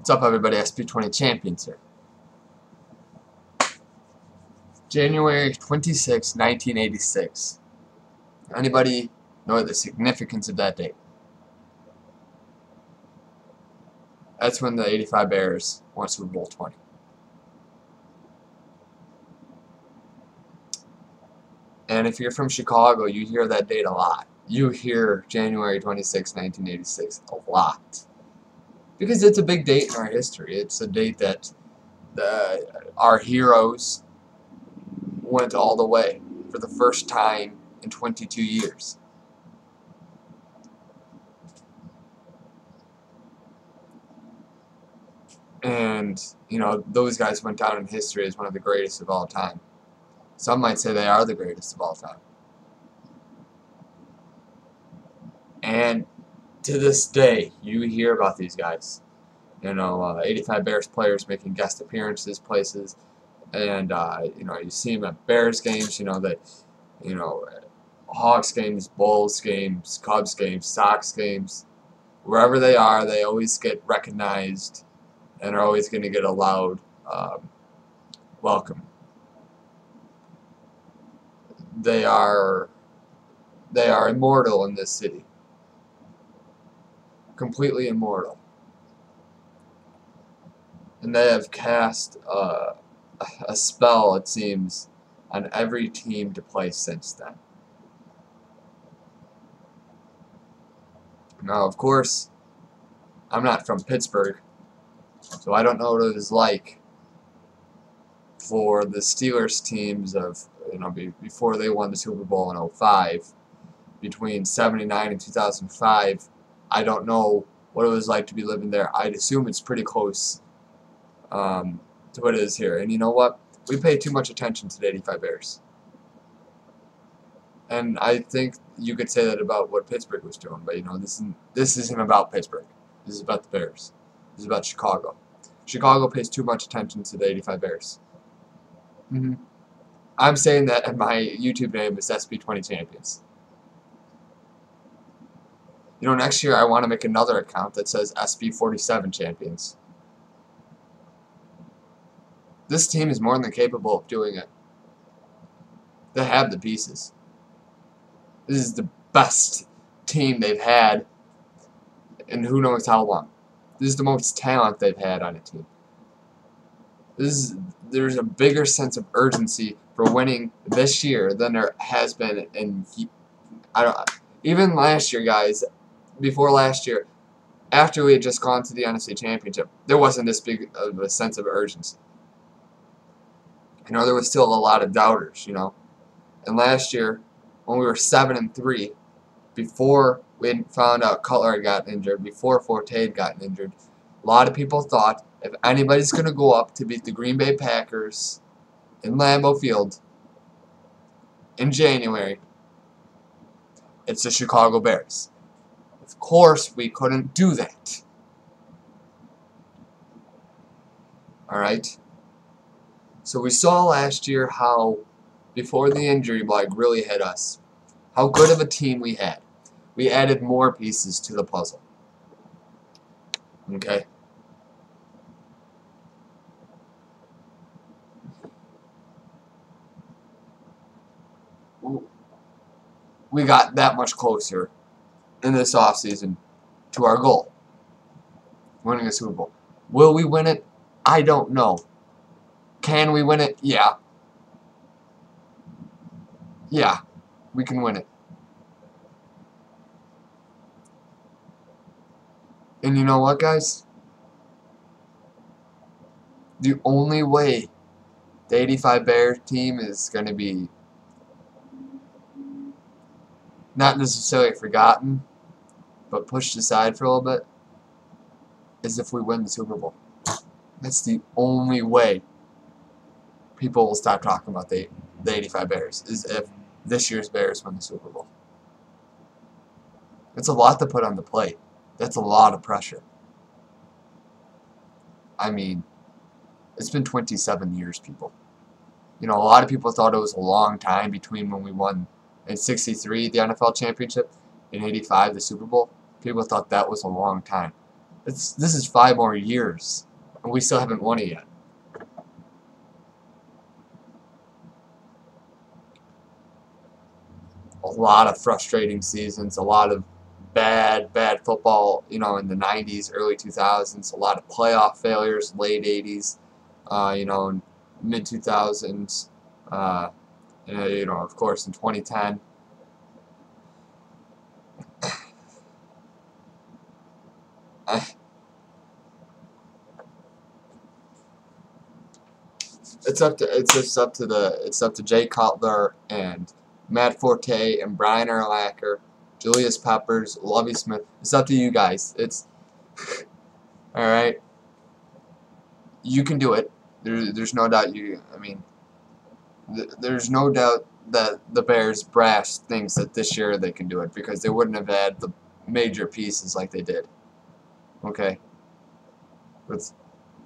What's up, everybody? SB20 Champions here. January 26, 1986. Anybody know the significance of that date? That's when the 85 Bears won Super Bowl 20. And if you're from Chicago, you hear that date a lot. You hear January 26, 1986 a lot. Because it's a big date in our history. It's a date that our heroes went all the way for the first time in 22 years. And, you know, those guys went down in history as one of the greatest of all time. Some might say they are the greatest of all time. And to this day, you hear about these guys. You know, 85 Bears players making guest appearances places. And, you know, you see them at Bears games, Hawks games, Bulls games, Cubs games, Sox games. Wherever they are, they always get recognized and are always going to get a loud welcome. They are immortal in this city. Completely immortal. And they have cast a spell, it seems, on every team to play since then. Now, of course, I'm not from Pittsburgh, so I don't know what it was like for the Steelers teams of, before they won the Super Bowl in 2005, between 79 and 2005. I don't know what it was like to be living there. I'd assume it's pretty close to what it is here. And you know what? We pay too much attention to the 85 Bears. And I think you could say that about what Pittsburgh was doing. But, this isn't about Pittsburgh. This is about the Bears. This is about Chicago. Chicago pays too much attention to the 85 Bears. I'm saying that, and my YouTube name is SB20 Champions. Next year I want to make another account that says SB47 Champions. This team is more than capable of doing it. They have the pieces. This is the best team they've had in who knows how long. This is the most talent they've had on a team. There's a bigger sense of urgency for winning this year than there has been in even last year, guys. Before last year, after we had just gone to the NFC Championship, there wasn't this big of a sense of urgency. There was still a lot of doubters, And last year, when we were 7-3, before we had found out Cutler had gotten injured, before Forte had gotten injured, a lot of people thought if anybody's going to go up to beat the Green Bay Packers in Lambeau Field in January, it's the Chicago Bears. Of course, we couldn't do that. Alright? So we saw last year how, before the injury bug really hit us, how good of a team we had. We added more pieces to the puzzle. Okay? We got that much closer in this offseason to our goal, winning a Super Bowl. Will we win it? I don't know. Can we win it? Yeah. Yeah, we can win it. And you know what, guys? The only way the 85 Bears team is going to be not necessarily forgotten, but pushed aside for a little bit, is if we win the Super Bowl. That's the only way people will stop talking about the 85 Bears, is if this year's Bears win the Super Bowl. It's a lot to put on the plate. That's a lot of pressure. I mean, it's been 27 years, people. A lot of people thought it was a long time between when we won in 63 the NFL championship, in 85 the Super Bowl. People thought that was a long time. This is 5 more years, and we still haven't won it yet. A lot of frustrating seasons, a lot of bad football, you know, in the 90s, early 2000s, a lot of playoff failures, late 80s, you know, mid 2000s, you know, of course, in 2010. It's up to Jay Cutler and Matt Forte and Brian Urlacher, Julius Peppers, Lovie Smith. It's up to you guys. It's all right. You can do it. There's no doubt. I mean, there's no doubt that the Bears brass thinks that this year they can do it because they wouldn't have had the major pieces like they did. Okay, with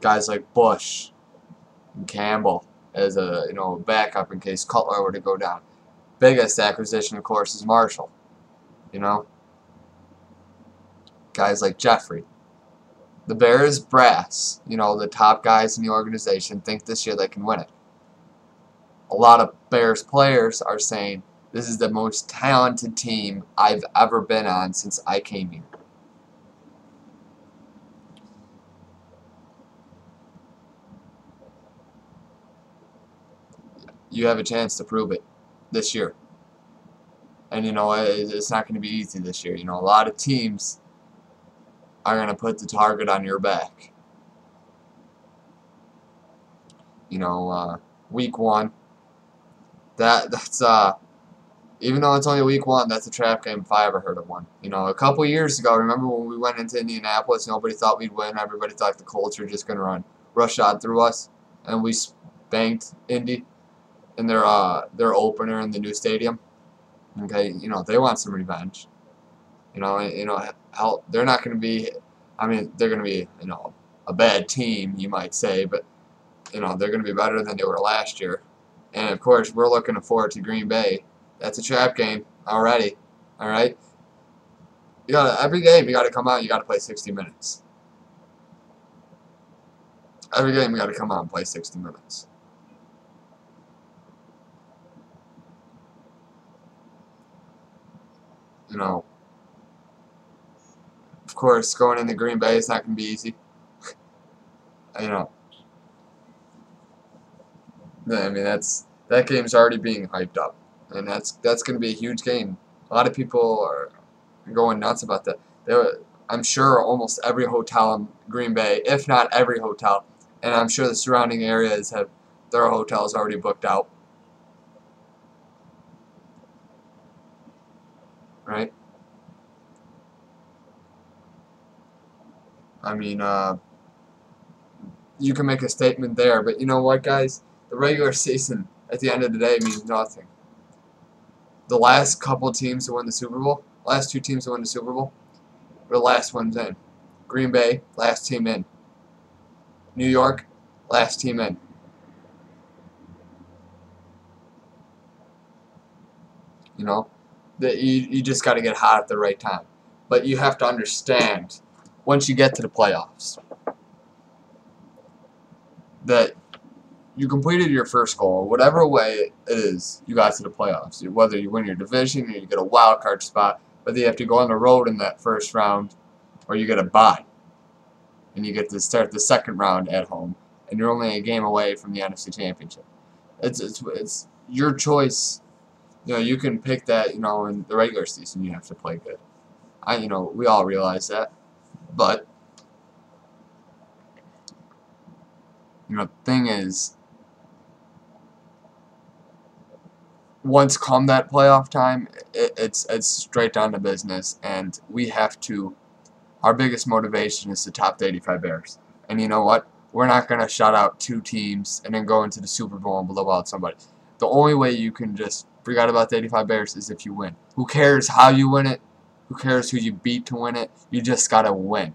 guys like Bush and Campbell as a backup in case Cutler were to go down. Biggest acquisition, of course, is Marshall. You know, guys like Jeffrey. The Bears brass, you know, the top guys in the organization think this year they can win it. A lot of Bears players are saying this is the most talented team I've ever been on since I came here. You have a chance to prove it this year. And, you know, it's not going to be easy this year. You know, a lot of teams are going to put the target on your back. You know, week 1. That's even though it's only week 1, that's a trap game if I ever heard of one. You know, a couple years ago, remember when we went into Indianapolis, nobody thought we'd win. Everybody thought the Colts were just going to rush on through us, and we spanked Indy in their opener in the new stadium. Okay, you know, they want some revenge. You know, hell, they're not going to be. I mean, they're going to be, you know, a bad team, you might say, but you know, they're going to be better than they were last year. And of course, we're looking forward to Green Bay. That's a trap game already. All right. Every game you got to come out. You got to play 60 minutes. Every game you got to come out and play 60 minutes. You know, of course, going into Green Bay is not going to be easy. You know, I mean that game's already being hyped up, and that's going to be a huge game. A lot of people are going nuts about that. I'm sure almost every hotel in Green Bay, if not every hotel, and I'm sure the surrounding areas have their hotels already booked out. Right? I mean, you can make a statement there, but you know what, guys? The regular season, at the end of the day, means nothing. The last couple teams to win the Super Bowl, last 2 teams to win the Super Bowl, were the last ones in. Green Bay, last team in. New York, last team in. You know, you just got to get hot at the right time. But you have to understand, once you get to the playoffs, that you completed your first goal, whatever way it is you got to the playoffs. Whether you win your division or you get a wild card spot, whether you have to go on the road in that first round or you get a bye and you get to start the second round at home and you're only a game away from the NFC Championship. It's your choice. You know, you can pick that, you know, in the regular season you have to play good. You know, we all realize that. But you know, the thing is, once come that playoff time, it's straight down to business, and we have to. Our biggest motivation is to top the 85 Bears, and you know what? We're not gonna shut out 2 teams and then go into the Super Bowl and blow out somebody. The only way you can just forget about the 85 Bears is if you win. Who cares how you win it? Who cares who you beat to win it? You just gotta win.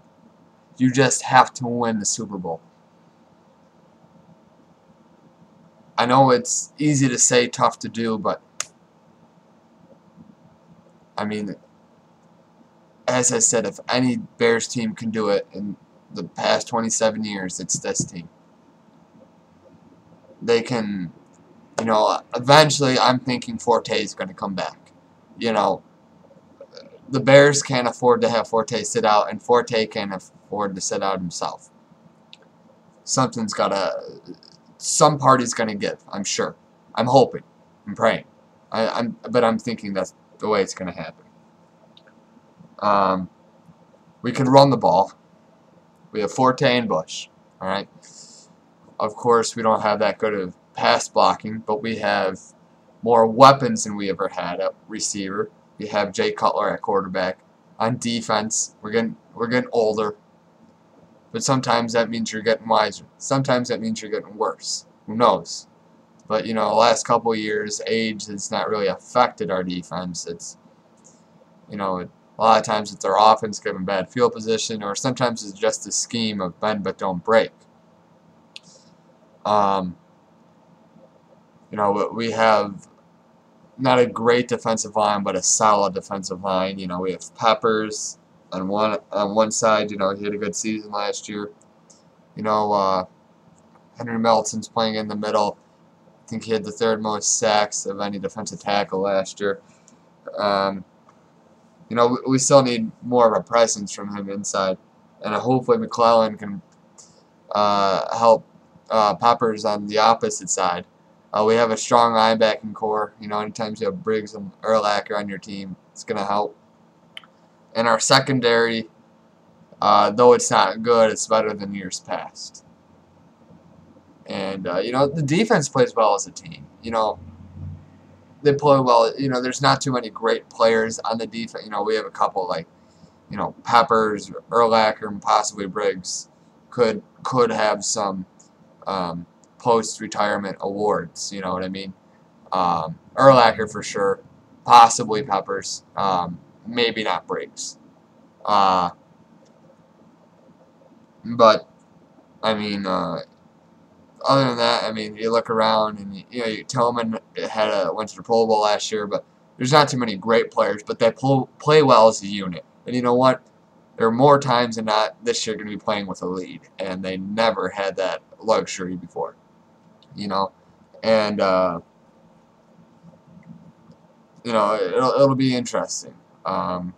You just have to win the Super Bowl. I know it's easy to say, tough to do, but I mean, as I said, if any Bears team can do it in the past 27 years, it's this team. They can, you know, eventually I'm thinking Forte is going to come back. You know, the Bears can't afford to have Forte sit out, and Forte can't afford to sit out himself. Some party's going to give, I'm sure. I'm hoping. I'm praying. But I'm thinking that's the way it's going to happen. We can run the ball. We have Forte and Bush. Alright? Of course, we don't have that good of pass blocking, but we have more weapons than we ever had at receiver. We have Jay Cutler at quarterback. On defense, we're getting older. But sometimes that means you're getting wiser. Sometimes that means you're getting worse. Who knows? But, you know, the last couple of years, age has not really affected our defense. It's, you know, a lot of times it's our offense given bad field position, or sometimes it's just a scheme of bend but don't break. You know, we have not a great defensive line, but a solid defensive line. You know, we have Peppers on one side. You know, he had a good season last year. You know, Henry Melton's playing in the middle. I think he had the third most sacks of any defensive tackle last year. You know, we still need more of a presence from him inside, and hopefully McClellan can help Peppers on the opposite side. We have a strong linebacking core. You know, anytime you have Briggs and Urlacher on your team, it's going to help. And our secondary, though it's not good, it's better than years past. And, you know, the defense plays well as a team. You know, they play well. You know, there's not too many great players on the defense. You know, we have a couple like, you know, Peppers, Urlacher, and possibly Briggs could have some post-retirement awards, you know what I mean? Urlacher for sure, possibly Peppers, maybe not Briggs. But, I mean, other than that, I mean, you look around and, you know, Tillman went to the Pro Bowl last year, but there's not too many great players, but they play well as a unit. And you know what? There are more times than not this year going to be playing with a lead, and they never had that luxury before. You know, and you know, it'll be interesting. But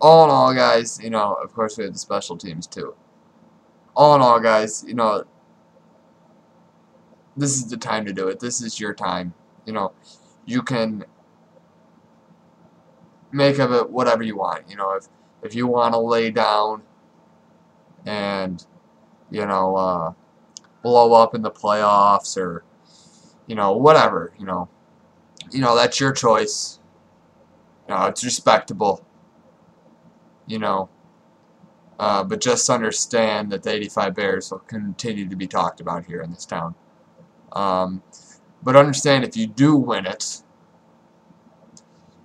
all in all, guys, you know, of course we have the special teams too. All in all, guys, you know, this is the time to do it. This is your time. You know, you can make of it whatever you want. You know, if you want to lay down and, you know, blow up in the playoffs, or, you know, whatever, you know, that's your choice. You know, it's respectable, you know, but just understand that the 85 Bears will continue to be talked about here in this town. But understand, if you do win it,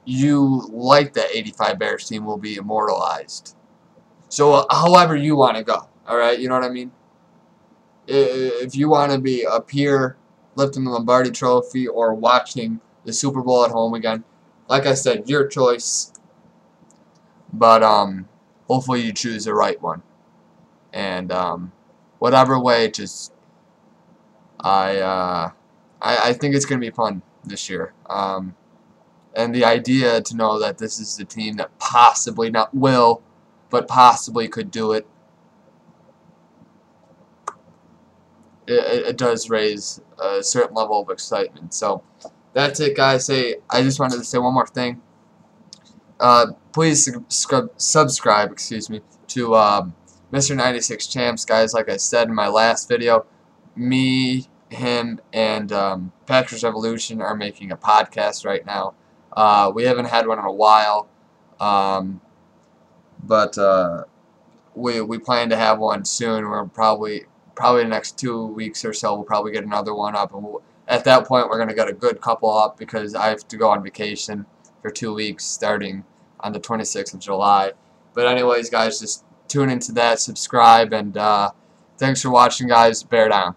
you, like the 85 Bears team, will be immortalized. So, however you want to go, alright, you know what I mean? If you want to be up here, lifting the Lombardi Trophy, or watching the Super Bowl at home again, like I said, your choice. But, hopefully you choose the right one. And, whatever way, just, I think it's going to be fun this year. And the idea to know that this is the team that possibly, not will, but possibly could do it, it does raise a certain level of excitement. So that's it, guys. I just wanted to say one more thing. Please subscribe, excuse me, to Mr. 96 Champs, guys. Like I said in my last video, me, him, and Packers Revolution are making a podcast right now. We haven't had one in a while, but we plan to have one soon. We're probably the next 2 weeks or so, we'll probably get another one up, and at that point we're going to get a good couple up, because I have to go on vacation for 2 weeks starting on the 26th of July. But anyways, guys, just tune into that, subscribe, and thanks for watching, guys. Bear down.